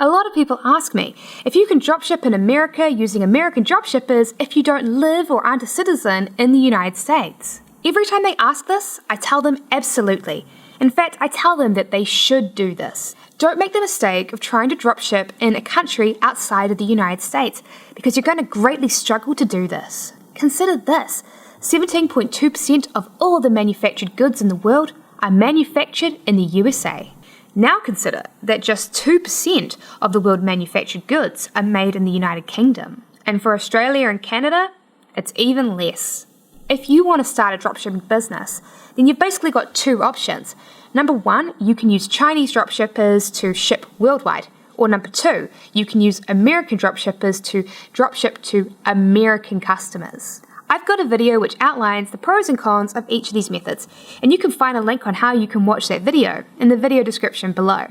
A lot of people ask me if you can dropship in America using American dropshippers if you don't live or aren't a citizen in the United States. Every time they ask this, I tell them absolutely. In fact, I tell them that they should do this. Don't make the mistake of trying to dropship in a country outside of the United States because you're going to greatly struggle to do this. Consider this, 17.2% of all the manufactured goods in the world are manufactured in the USA. Now consider that just 2% of the world manufactured goods are made in the United Kingdom. And for Australia and Canada, it's even less. If you want to start a dropshipping business, then you've basically got two options. Number one, you can use Chinese dropshippers to ship worldwide. Or number two, you can use American dropshippers to dropship to American customers. I've got a video which outlines the pros and cons of each of these methods, and you can find a link on how you can watch that video in the video description below.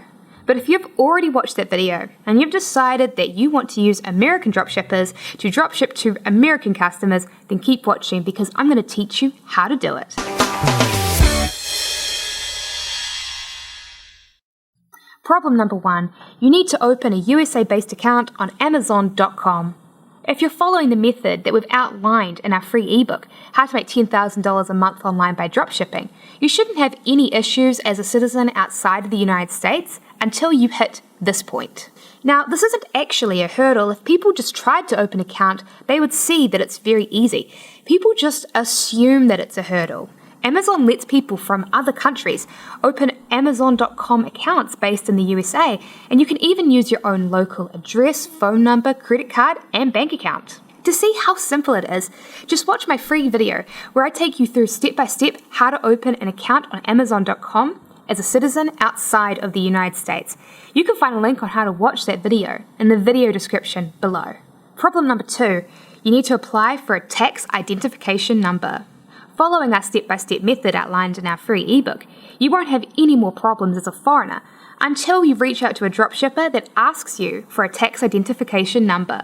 But if you've already watched that video and you've decided that you want to use American dropshippers to dropship to American customers, then keep watching because I'm going to teach you how to do it. Problem number one, you need to open a USA-based account on Amazon.com. If you're following the method that we've outlined in our free ebook, How to Make $10,000 a Month Online by Dropshipping, you shouldn't have any issues as a citizen outside of the United States until you hit this point. Now, this isn't actually a hurdle. If people just tried to open an account, they would see that it's very easy. People just assume that it's a hurdle. Amazon lets people from other countries open Amazon.com accounts based in the USA, and you can even use your own local address, phone number, credit card, and bank account. To see how simple it is, just watch my free video where I take you through step-by-step how to open an account on Amazon.com as a citizen outside of the United States. You can find a link on how to watch that video in the video description below. Problem number two, you need to apply for a tax identification number. Following our step-by-step method outlined in our free ebook, you won't have any more problems as a foreigner until you reach out to a dropshipper that asks you for a tax identification number.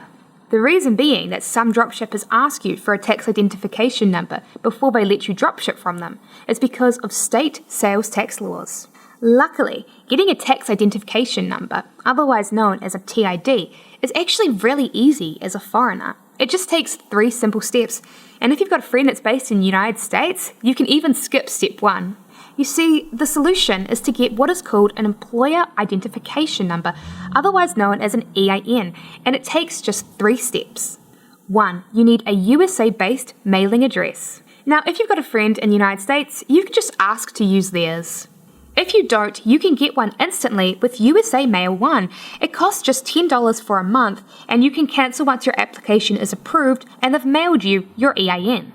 The reason being that some dropshippers ask you for a tax identification number before they let you dropship from them is because of state sales tax laws. Luckily, getting a tax identification number, otherwise known as a TID, is actually really easy as a foreigner. It just takes 3 simple steps, and if you've got a friend that's based in the United States, you can even skip step 1. You see, the solution is to get what is called an employer identification number, otherwise known as an EIN, and it takes just 3 steps. 1. You need a USA-based mailing address. Now, if you've got a friend in the United States, you can just ask to use theirs. If you don't, you can get one instantly with USA Mail One. It costs just $10 for a month, and you can cancel once your application is approved and they've mailed you your EIN.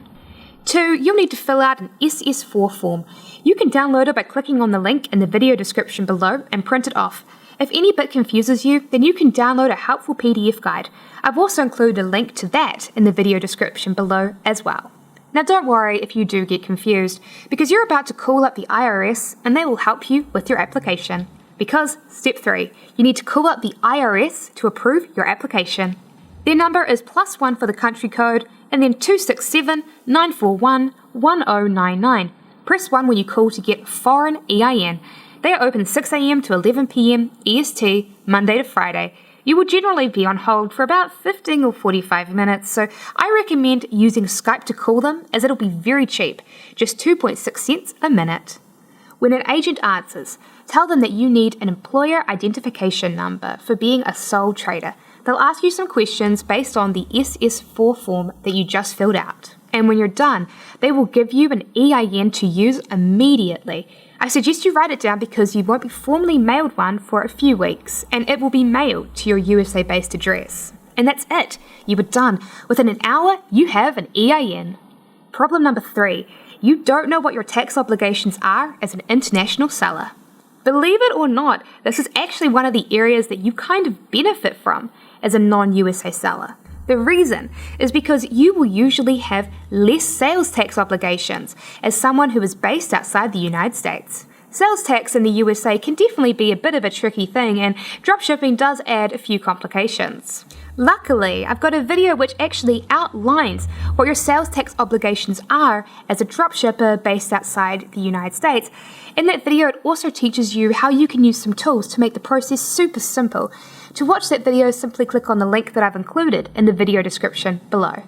2. You'll need to fill out an SS4 form. You can download it by clicking on the link in the video description below and print it off. If any bit confuses you, then you can download a helpful PDF guide. I've also included a link to that in the video description below as well. Now don't worry if you do get confused, because you're about to call up the IRS and they will help you with your application. Because, step 3, you need to call up the IRS to approve your application. Their number is +1 for the country code and then 267-941-1099. Press 1 when you call to get foreign EIN. They are open 6 a.m. to 11 p.m. EST, Monday to Friday. You will generally be on hold for about 15 or 45 minutes, so I recommend using Skype to call them as it'll be very cheap, just 2.6 cents a minute. When an agent answers, tell them that you need an employer identification number for being a sole trader. They'll ask you some questions based on the SS4 form that you just filled out. And when you're done, they will give you an EIN to use immediately. I suggest you write it down because you won't be formally mailed one for a few weeks, and it will be mailed to your USA-based address. And that's it. You are done. Within an hour, you have an EIN. Problem number 3. You don't know what your tax obligations are as an international seller. Believe it or not, this is actually one of the areas that you kind of benefit from as a non-USA seller. The reason is because you will usually have less sales tax obligations as someone who is based outside the United States. Sales tax in the USA can definitely be a bit of a tricky thing, and dropshipping does add a few complications. Luckily, I've got a video which actually outlines what your sales tax obligations are as a dropshipper based outside the United States. In that video, it also teaches you how you can use some tools to make the process super simple. To watch that video, simply click on the link that I've included in the video description below.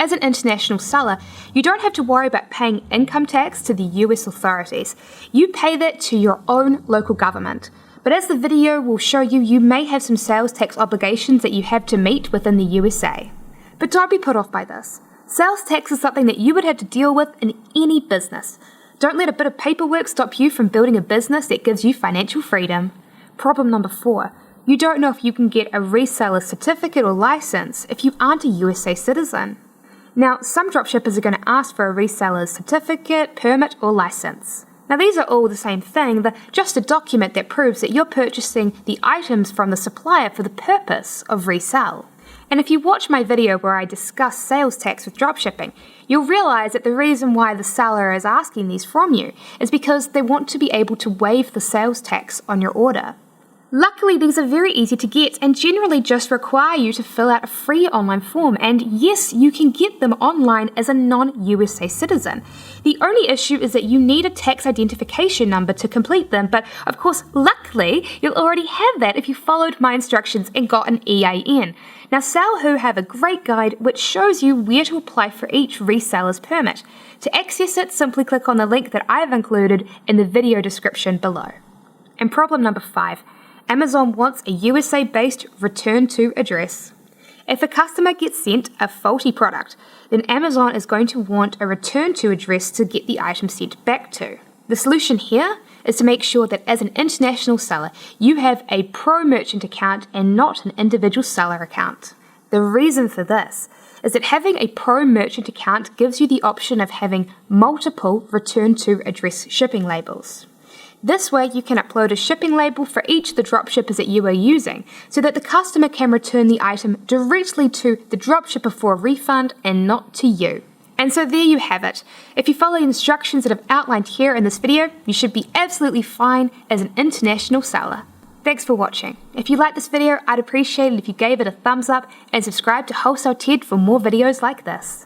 As an international seller, you don't have to worry about paying income tax to the US authorities. You pay that to your own local government. But as the video will show you, you may have some sales tax obligations that you have to meet within the USA. But don't be put off by this. Sales tax is something that you would have to deal with in any business. Don't let a bit of paperwork stop you from building a business that gives you financial freedom. Problem number 4. You don't know if you can get a reseller certificate or license if you aren't a USA citizen. Now, some dropshippers are going to ask for a reseller's certificate, permit, or license. Now, these are all the same thing, they're just a document that proves that you're purchasing the items from the supplier for the purpose of resell. And if you watch my video where I discuss sales tax with dropshipping, you'll realize that the reason why the seller is asking these from you is because they want to be able to waive the sales tax on your order. Luckily, these are very easy to get and generally just require you to fill out a free online form, and yes, you can get them online as a non-USA citizen. The only issue is that you need a tax identification number to complete them, but of course, luckily, you'll already have that if you followed my instructions and got an EIN. Now, Sell.Who have a great guide which shows you where to apply for each reseller's permit. To access it, simply click on the link that I've included in the video description below. And problem number 5. Amazon wants a USA-based return to address. If a customer gets sent a faulty product, then Amazon is going to want a return to address to get the item sent back to. The solution here is to make sure that as an international seller, you have a pro merchant account and not an individual seller account. The reason for this is that having a pro merchant account gives you the option of having multiple return to address shipping labels. This way, you can upload a shipping label for each of the dropshippers that you are using so that the customer can return the item directly to the dropshipper for a refund and not to you. And so there you have it. If you follow the instructions that I've outlined here in this video, you should be absolutely fine as an international seller. Thanks for watching. If you liked this video, I'd appreciate it if you gave it a thumbs up and subscribe to Wholesale Ted for more videos like this.